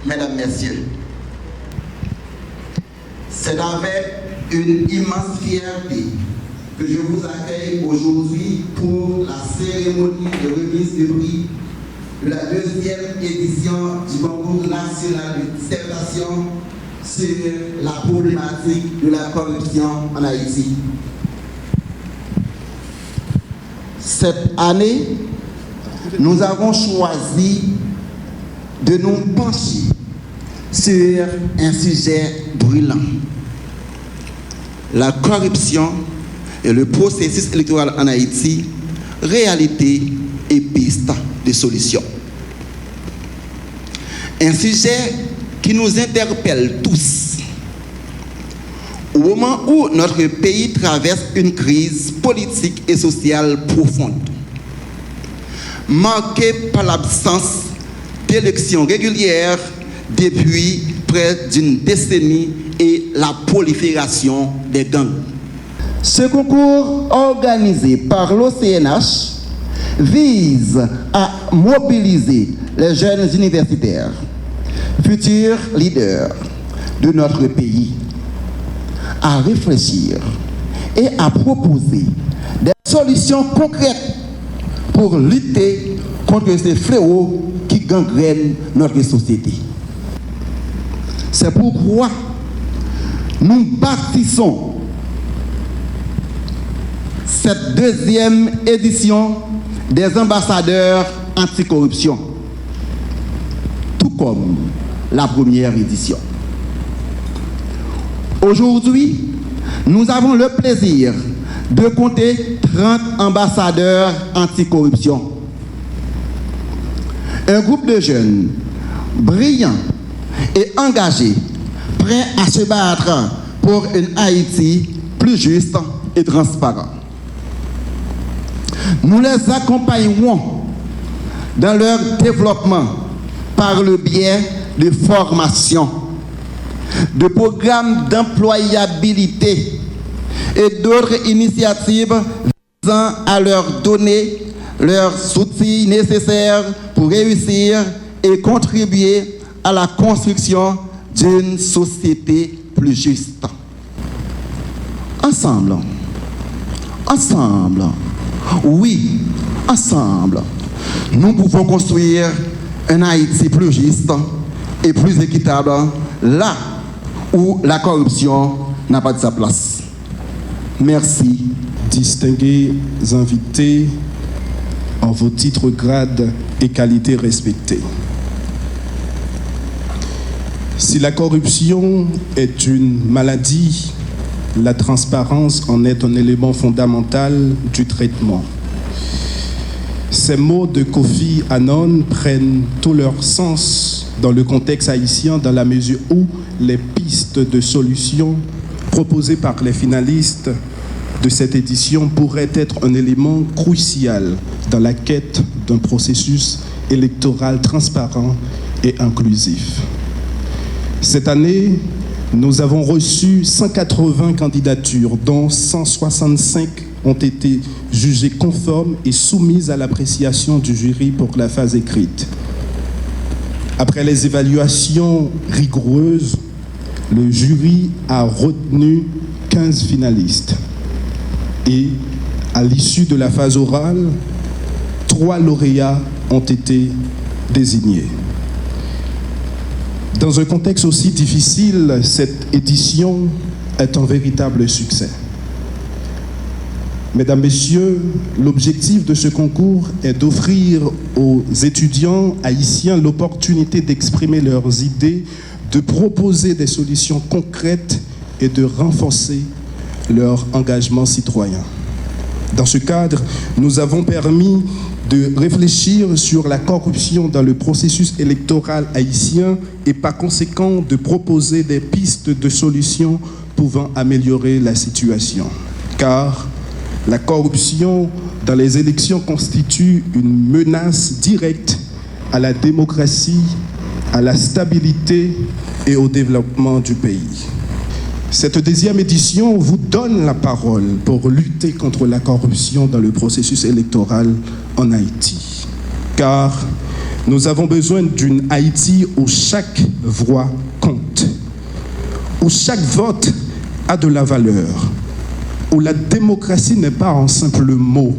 Mesdames, Messieurs, c'est avec une immense fierté que je vous accueille aujourd'hui pour la cérémonie de remise de prix de la 2e édition du concours national de dissertation sur la problématique de la corruption en Haïti. Cette année, nous avons choisi de nous pencher sur un sujet brûlant: la corruption et le processus électoral en Haïti, réalité et piste de solution. Un sujet qui nous interpelle tous. Au moment où notre pays traverse une crise politique et sociale profonde, marquée par l'absence d'élections régulières depuis près d'une décennie et la prolifération des gangs. Ce concours organisé par l'OCNH vise à mobiliser les jeunes universitaires, futurs leaders de notre pays, à réfléchir et à proposer des solutions concrètes pour lutter contre ces fléaux qui gangrènent notre société. C'est pourquoi nous bâtissons cette 2e édition des ambassadeurs anticorruption, tout comme la 1re édition. Aujourd'hui, nous avons le plaisir de compter 30 ambassadeurs anticorruption. Un groupe de jeunes brillants et engagés, prêts à se battre pour une Haïti plus juste et transparente. Nous les accompagnerons dans leur développement par le biais de formations, de programmes d'employabilité et d'autres initiatives visant à leur donner leurs outils nécessaires pour réussir et contribuer à la construction d'une société plus juste. Ensemble, oui, ensemble, nous pouvons construire un Haïti plus juste et plus équitable, là où la corruption n'a pas de sa place. Merci. Distingués invités, en vos titres, grades et qualités respectés. Si la corruption est une maladie, la transparence en est un élément fondamental du traitement. Ces mots de Kofi Annan prennent tout leur sens dans le contexte haïtien, dans la mesure où les pistes de solutions proposées par les finalistes de cette édition pourraient être un élément crucial dans la quête d'un processus électoral transparent et inclusif. Cette année, nous avons reçu 180 candidatures, dont 165 ont été jugées conformes et soumises à l'appréciation du jury pour la phase écrite. Après les évaluations rigoureuses, le jury a retenu 15 finalistes. Et à l'issue de la phase orale, 3 lauréats ont été désignés. Dans un contexte aussi difficile, cette édition est un véritable succès. Mesdames, Messieurs, l'objectif de ce concours est d'offrir aux étudiants haïtiens l'opportunité d'exprimer leurs idées, de proposer des solutions concrètes et de renforcer leur engagement citoyen. Dans ce cadre, nous avons permis de réfléchir sur la corruption dans le processus électoral haïtien et par conséquent de proposer des pistes de solutions pouvant améliorer la situation. Car la corruption dans les élections constitue une menace directe à la démocratie, à la stabilité et au développement du pays. Cette 2e édition vous donne la parole pour lutter contre la corruption dans le processus électoral en Haïti. Car Nous avons besoin d'une Haïti où chaque voix compte, où chaque vote a de la valeur, où la démocratie n'est pas un simple mot,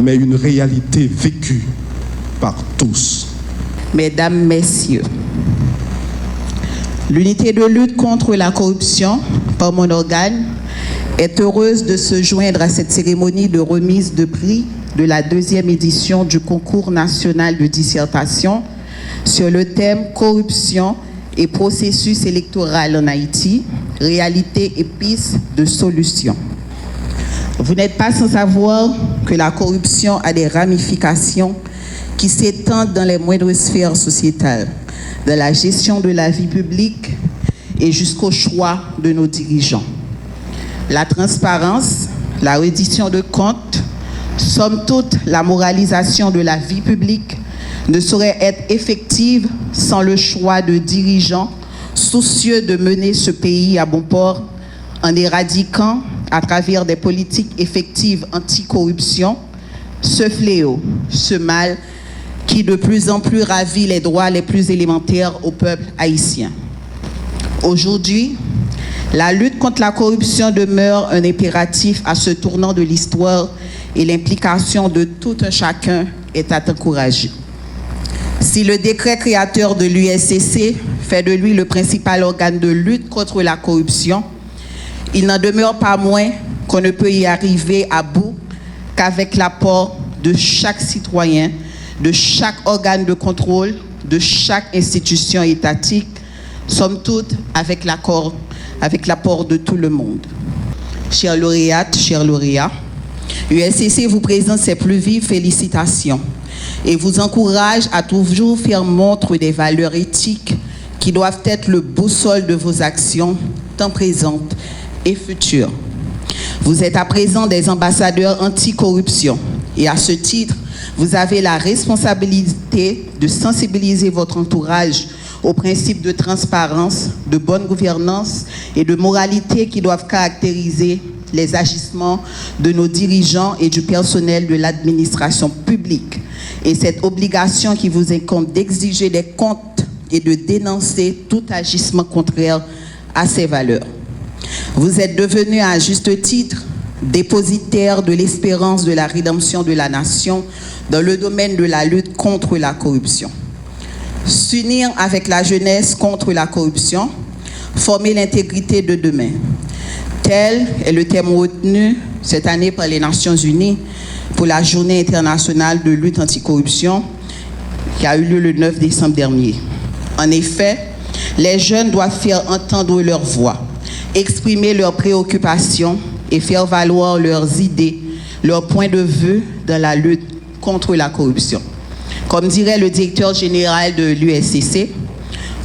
mais une réalité vécue par tous. Mesdames, Messieurs, l'unité de lutte contre la corruption par mon organe est heureuse de se joindre à cette cérémonie de remise de prix de la 2e édition du concours national de dissertation sur le thème « Corruption et processus électoral en Haïti, réalité et pistes de solutions ». Vous n'êtes pas sans savoir que la corruption a des ramifications qui s'étendent dans les moindres sphères sociétales, dans la gestion de la vie publique et jusqu'au choix de nos dirigeants. La transparence, la reddition de comptes, somme toute la moralisation de la vie publique ne saurait être effective sans le choix de dirigeants soucieux de mener ce pays à bon port en éradiquant, à travers des politiques effectives anti-corruption, ce fléau, ce mal qui de plus en plus ravit les droits les plus élémentaires au peuple haïtien. Aujourd'hui, la lutte contre la corruption demeure un impératif à ce tournant de l'histoire et l'implication de tout un chacun est à encourager. Si le décret créateur de l'USCC fait de lui le principal organe de lutte contre la corruption, il n'en demeure pas moins qu'on ne peut y arriver à bout qu'avec l'apport de chaque citoyen, de chaque organe de contrôle, de chaque institution étatique, somme toute avec l'apport de tout le monde. Chers lauréates, chers lauréats, l'USCC vous présente ses plus vives félicitations et vous encourage à toujours faire montre des valeurs éthiques qui doivent être le boussole de vos actions, tant présentes et futures. Vous êtes à présent des ambassadeurs anti-corruption et à ce titre, vous avez la responsabilité de sensibiliser votre entourage aux principes de transparence, de bonne gouvernance et de moralité qui doivent caractériser les agissements de nos dirigeants et du personnel de l'administration publique. Et cette obligation qui vous incombe d'exiger des comptes et de dénoncer tout agissement contraire à ces valeurs. Vous êtes devenus à juste titre dépositaires de l'espérance de la rédemption de la nation dans le domaine de la lutte contre la corruption. S'unir avec la jeunesse contre la corruption, former l'intégrité de demain. Tel est le thème retenu cette année par les Nations Unies pour la Journée internationale de lutte anticorruption qui a eu lieu le 9 décembre dernier. En effet, les jeunes doivent faire entendre leur voix, exprimer leurs préoccupations et faire valoir leurs idées, leurs points de vue dans la lutte contre la corruption. Comme dirait le directeur général de l'USCC,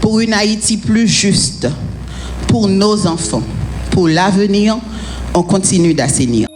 pour une Haïti plus juste, pour nos enfants, pour l'avenir, on continue d'assainir.